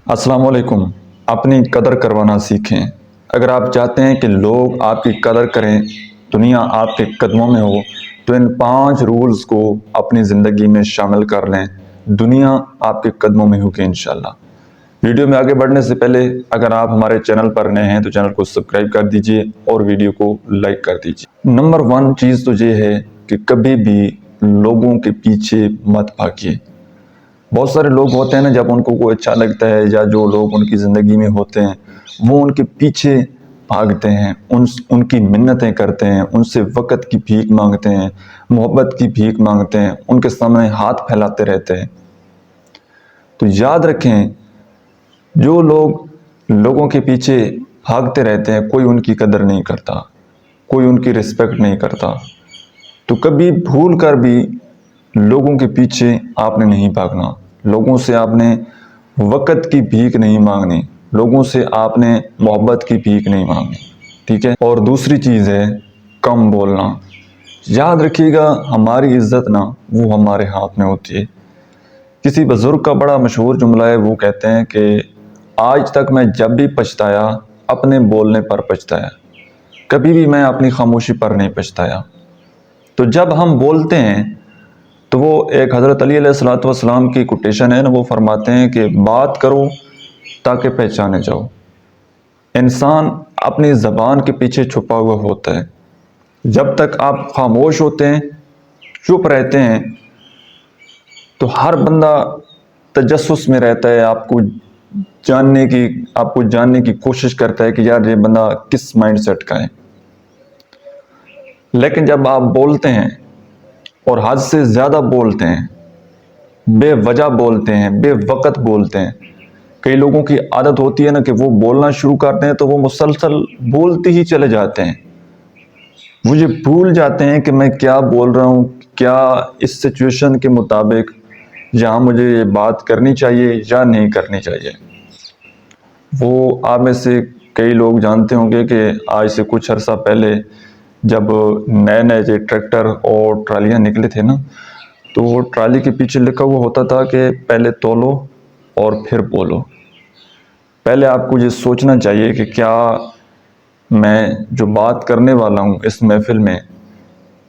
السلام علیکم۔ اپنی قدر کروانا سیکھیں۔ اگر آپ چاہتے ہیں کہ لوگ آپ کی قدر کریں، دنیا آپ کے قدموں میں ہو، تو ان 5 رولز کو اپنی زندگی میں شامل کر لیں۔ دنیا آپ کے قدموں میں ہوگی انشاءاللہ۔ ویڈیو میں آگے بڑھنے سے پہلے اگر آپ ہمارے چینل پر نئے ہیں تو چینل کو سبسکرائب کر دیجئے اور ویڈیو کو لائک کر دیجئے۔ نمبر 1 چیز تو یہ ہے کہ کبھی بھی لوگوں کے پیچھے مت بھاگیے۔ بہت سارے لوگ ہوتے ہیں نا، جب ان کو کوئی اچھا لگتا ہے یا جو لوگ ان کی زندگی میں ہوتے ہیں وہ ان کے پیچھے بھاگتے ہیں، ان کی منتیں کرتے ہیں، ان سے وقت کی بھیک مانگتے ہیں، محبت کی بھیک مانگتے ہیں، ان کے سامنے ہاتھ پھیلاتے رہتے ہیں۔ تو یاد رکھیں، جو لوگ لوگوں کے پیچھے بھاگتے رہتے ہیں کوئی ان کی قدر نہیں کرتا، کوئی ان کی رسپیکٹ نہیں کرتا۔ تو کبھی بھول کر بھی لوگوں کے پیچھے آپ نے نہیں بھاگنا، لوگوں سے آپ نے وقت کی بھیک نہیں مانگنی، لوگوں سے آپ نے محبت کی بھیک نہیں مانگنی، ٹھیک ہے؟ اور دوسری چیز ہے کم بولنا۔ یاد رکھیے گا، ہماری عزت نا وہ ہمارے ہاتھ میں ہوتی ہے۔ کسی بزرگ کا بڑا مشہور جملہ ہے، وہ کہتے ہیں کہ آج تک میں جب بھی پچھتایا اپنے بولنے پر پچھتایا، کبھی بھی میں اپنی خاموشی پر نہیں پچھتایا۔ تو جب ہم بولتے ہیں تو وہ ایک حضرت علی علیہ السلام کی کوٹیشن ہے نا، وہ فرماتے ہیں کہ بات کرو تاکہ پہچانے جاؤ۔ انسان اپنی زبان کے پیچھے چھپا ہوا ہوتا ہے۔ جب تک آپ خاموش ہوتے ہیں، چپ رہتے ہیں، تو ہر بندہ تجسس میں رہتا ہے، آپ کو جاننے کی کوشش کرتا ہے کہ یار یہ بندہ کس مائنڈ سیٹ کا ہے۔ لیکن جب آپ بولتے ہیں اور حد سے زیادہ بولتے ہیں، بے وجہ بولتے ہیں، بے وقت بولتے ہیں، کئی لوگوں کی عادت ہوتی ہے نا کہ وہ بولنا شروع کرتے ہیں تو وہ مسلسل بولتے ہی چلے جاتے ہیں۔ وہ یہ بھول جاتے ہیں کہ میں کیا بول رہا ہوں، کیا اس سچویشن کے مطابق یہاں مجھے یہ بات کرنی چاہیے یا نہیں کرنی چاہیے۔ وہ آپ میں سے کئی لوگ جانتے ہوں گے کہ آج سے کچھ عرصہ پہلے جب نئے نئے ٹریکٹر اور ٹرالیاں نکلے تھے نا، تو وہ ٹرالی کے پیچھے لکھا ہوا ہوتا تھا کہ پہلے تولو اور پھر بولو۔ پہلے آپ کو یہ سوچنا چاہیے کہ کیا میں جو بات کرنے والا ہوں اس محفل میں،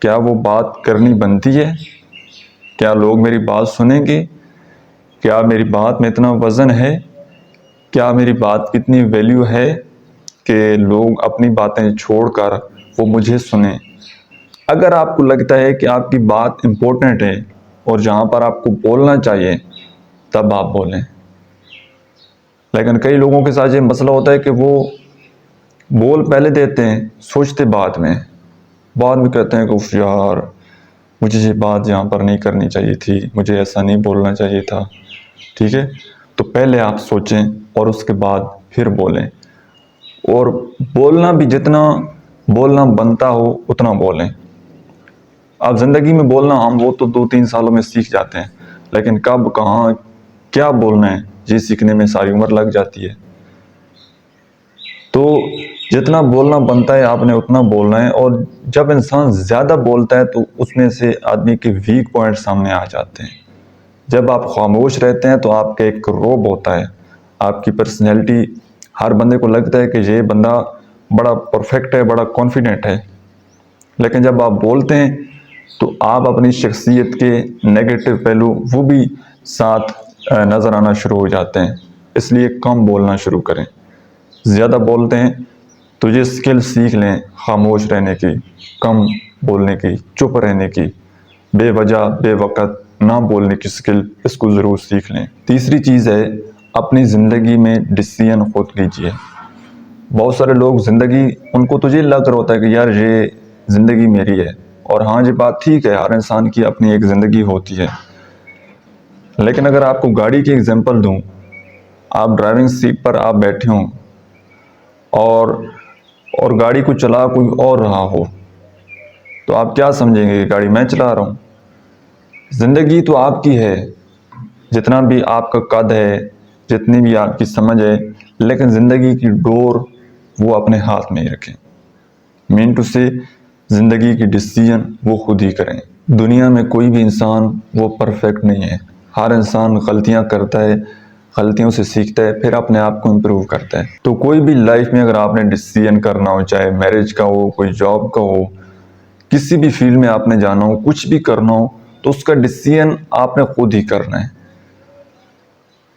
کیا وہ بات کرنی بنتی ہے؟ کیا لوگ میری بات سنیں گے؟ کیا میری بات میں اتنا وزن ہے؟ کیا میری بات کی اتنی ویلیو ہے کہ لوگ اپنی باتیں چھوڑ کر وہ مجھے سنیں؟ اگر آپ کو لگتا ہے کہ آپ کی بات امپورٹنٹ ہے اور جہاں پر آپ کو بولنا چاہیے تب آپ بولیں۔ لیکن کئی لوگوں کے ساتھ یہ مسئلہ ہوتا ہے کہ وہ بول پہلے دیتے ہیں، سوچتے بعد میں کہتے ہیں کہ اف یار مجھے یہ بات یہاں پر نہیں کرنی چاہیے تھی، مجھے ایسا نہیں بولنا چاہیے تھا، ٹھیک ہے؟ تو پہلے آپ سوچیں اور اس کے بعد پھر بولیں۔ اور بولنا بھی جتنا بولنا بنتا ہو اتنا بولیں۔ آپ زندگی میں بولنا وہ تو 2-3 سالوں میں سیکھ جاتے ہیں، لیکن کب کہاں کیا بولنا ہے یہ سیکھنے میں ساری عمر لگ جاتی ہے۔ تو جتنا بولنا بنتا ہے آپ نے اتنا بولنا ہے، اور جب انسان زیادہ بولتا ہے تو اس میں سے آدمی کے ویک پوائنٹ سامنے آ جاتے ہیں۔ جب آپ خاموش رہتے ہیں تو آپ کا ایک روب ہوتا ہے، آپ کی پرسنالٹی، ہر بندے کو لگتا ہے کہ یہ بندہ بڑا پرفیکٹ ہے، بڑا کانفیڈنٹ ہے۔ لیکن جب آپ بولتے ہیں تو آپ اپنی شخصیت کے نیگیٹو پہلو وہ بھی ساتھ نظر آنا شروع ہو جاتے ہیں۔ اس لیے کم بولنا شروع کریں۔ زیادہ بولتے ہیں تو یہ سکل سیکھ لیں، خاموش رہنے کی، کم بولنے کی، چپ رہنے کی، بے وجہ بے وقت نہ بولنے کی سکل، اس کو ضرور سیکھ لیں۔ تیسری چیز ہے اپنی زندگی میں ڈیسیژن خود لیجیے۔ بہت سارے لوگ زندگی، ان کو تو یہ لگ رہا ہوتا ہے کہ یار یہ زندگی میری ہے، اور ہاں یہ بات ٹھیک ہے، ہر انسان کی اپنی ایک زندگی ہوتی ہے۔ لیکن اگر آپ کو گاڑی کی اگزامپل دوں، آپ ڈرائیونگ سیٹ پر آپ بیٹھے ہوں اور گاڑی کو چلا کوئی اور رہا ہو، تو آپ کیا سمجھیں گے کہ گاڑی میں چلا رہا ہوں؟ زندگی تو آپ کی ہے، جتنا بھی آپ کا قد ہے، جتنی بھی آپ کی سمجھ ہے، لیکن زندگی کی ڈور وہ اپنے ہاتھ میں ہی رکھیں۔ مین ٹو سے زندگی کی ڈیسیژن وہ خود ہی کریں۔ دنیا میں کوئی بھی انسان وہ پرفیکٹ نہیں ہے، ہر انسان غلطیاں کرتا ہے، غلطیوں سے سیکھتا ہے، پھر اپنے آپ کو امپروو کرتا ہے۔ تو کوئی بھی لائف میں اگر آپ نے ڈیسیژن کرنا ہو، چاہے میرج کا ہو، کوئی جاب کا ہو، کسی بھی فیلڈ میں آپ نے جانا ہو، کچھ بھی کرنا ہو، تو اس کا ڈیسیژن آپ نے خود ہی کرنا ہے۔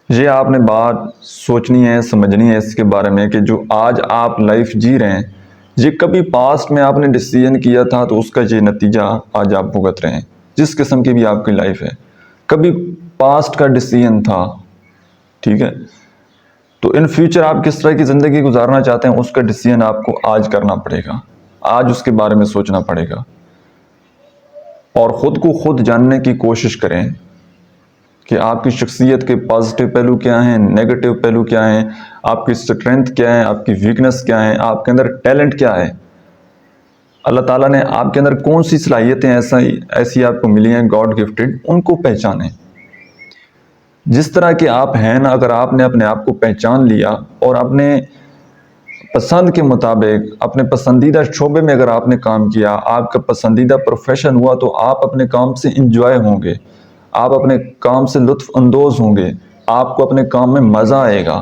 یہ آپ نے بات سوچنی ہے، سمجھنی ہے اس کے بارے میں کہ جو آج آپ لائف جی رہے ہیں، یہ کبھی پاسٹ میں آپ نے ڈیسیژن کیا تھا تو اس کا یہ نتیجہ آج آپ بھگت رہے ہیں۔ جس قسم کی بھی آپ کی لائف ہے، کبھی پاسٹ کا ڈیسیژن تھا، ٹھیک ہے؟ تو ان فیوچر آپ کس طرح کی زندگی گزارنا چاہتے ہیں، اس کا ڈیسیژن آپ کو آج کرنا پڑے گا، آج اس کے بارے میں سوچنا پڑے گا، اور خود کو خود جاننے کی کوشش کریں کہ آپ کی شخصیت کے پازیٹیو پہلو کیا ہیں، نیگیٹو پہلو کیا ہیں، آپ کی اسٹرینتھ کیا ہے، آپ کی ویکنس کیا ہیں، آپ کے اندر ٹیلنٹ کیا ہے، اللہ تعالیٰ نے آپ کے اندر کون سی صلاحیتیں ایسی آپ کو ملی ہیں گاڈ گفٹڈ، ان کو پہچانیں۔ جس طرح کہ آپ ہیں نا، اگر آپ نے اپنے آپ کو پہچان لیا اور اپنے پسند کے مطابق اپنے پسندیدہ شعبے میں اگر آپ نے کام کیا، آپ کا پسندیدہ پروفیشن ہوا، تو آپ اپنے کام سے انجوائے ہوں گے، آپ اپنے کام سے لطف اندوز ہوں گے، آپ کو اپنے کام میں مزہ آئے گا،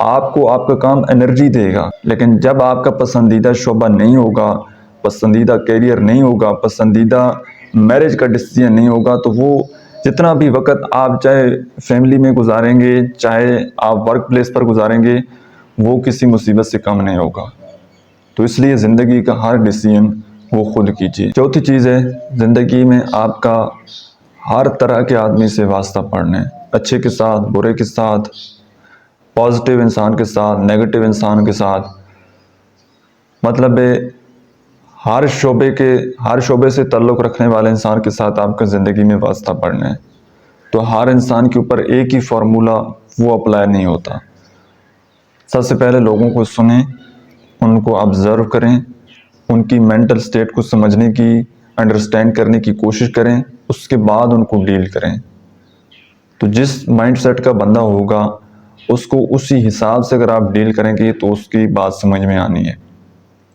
آپ کو آپ کا کام انرجی دے گا۔ لیکن جب آپ کا پسندیدہ شعبہ نہیں ہوگا، پسندیدہ کیریئر نہیں ہوگا، پسندیدہ میرج کا ڈیسیژن نہیں ہوگا، تو وہ جتنا بھی وقت آپ چاہے فیملی میں گزاریں گے، چاہے آپ ورک پلیس پر گزاریں گے، وہ کسی مصیبت سے کم نہیں ہوگا۔ تو اس لیے زندگی کا ہر ڈیسیژن وہ خود کیجیے۔ چوتھی چیز ہے، زندگی میں آپ کا ہر طرح کے آدمی سے واسطہ پڑھنا ہے، اچھے کے ساتھ، برے کے ساتھ، پازیٹیو انسان کے ساتھ، نیگیٹو انسان کے ساتھ، مطلب ہر شعبے سے تعلق رکھنے والے انسان کے ساتھ آپ کا زندگی میں واسطہ پڑھنا ہے۔ تو ہر انسان کے اوپر ایک ہی فارمولا وہ اپلائی نہیں ہوتا۔ سب سے پہلے لوگوں کو سنیں، ان کو آبزرو کریں، ان کی مینٹل سٹیٹ کو سمجھنے کی، انڈرسٹینڈ کرنے کی کوشش کریں، اس کے بعد ان کو ڈیل کریں۔ تو جس مائنڈ سیٹ کا بندہ ہوگا، اس کو اسی حساب سے اگر آپ ڈیل کریں گے تو اس کی بات سمجھ میں آنی ہے۔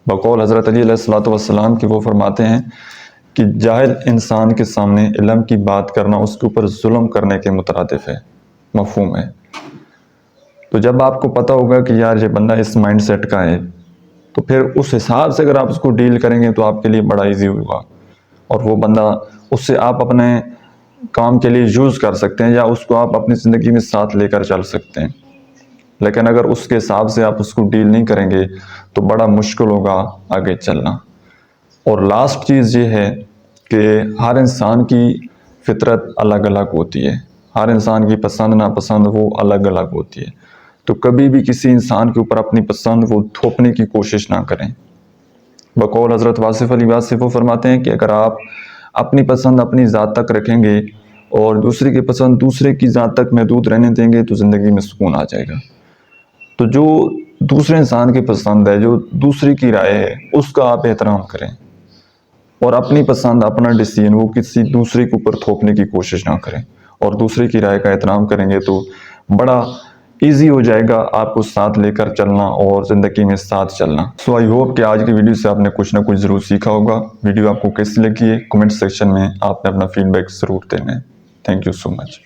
بقول حضرت علی علیہ السلام کہ وہ فرماتے ہیں کہ جاہل انسان کے سامنے علم کی بات کرنا اس کے اوپر ظلم کرنے کے مترادف ہے، مفہوم ہے۔ تو جب آپ کو پتہ ہوگا کہ یار یہ بندہ اس مائنڈ سیٹ کا ہے، تو پھر اس حساب سے اگر آپ اس کو ڈیل کریں گے تو آپ کے لیے بڑا ایزی ہوگا، اور وہ بندہ اس سے آپ اپنے کام کے لیے یوز کر سکتے ہیں، یا اس کو آپ اپنی زندگی میں ساتھ لے کر چل سکتے ہیں۔ لیکن اگر اس کے حساب سے آپ اس کو ڈیل نہیں کریں گے تو بڑا مشکل ہوگا آگے چلنا۔ اور لاسٹ چیز یہ ہے کہ ہر انسان کی فطرت الگ الگ ہوتی ہے، ہر انسان کی پسند ناپسند وہ الگ الگ ہوتی ہے۔ تو کبھی بھی کسی انسان کے اوپر اپنی پسند وہ تھوپنے کی کوشش نہ کریں۔ بقول حضرت واصف علی واصف وہ فرماتے ہیں کہ اگر آپ اپنی پسند اپنی ذات تک رکھیں گے اور دوسرے کی پسند دوسرے کی ذات تک محدود رہنے دیں گے تو زندگی میں سکون آ جائے گا۔ تو جو دوسرے انسان کی پسند ہے، جو دوسری کی رائے ہے، اس کا آپ احترام کریں، اور اپنی پسند اپنا ڈیسیژن وہ کسی دوسرے کے اوپر تھوپنے کی کوشش نہ کریں، اور دوسرے کی رائے کا احترام کریں گے تو بڑا ایزی ہو جائے گا آپ کو ساتھ لے کر چلنا اور زندگی میں ساتھ چلنا۔ سو آئی ہوپ کہ آج کی ویڈیو سے آپ نے کچھ نہ کچھ ضرور سیکھا ہوگا۔ ویڈیو آپ کو کیسی لگی ہے کمنٹ سیکشن میں آپ نے اپنا فیڈ بیک ضرور دینا ہے۔ Thank you so much.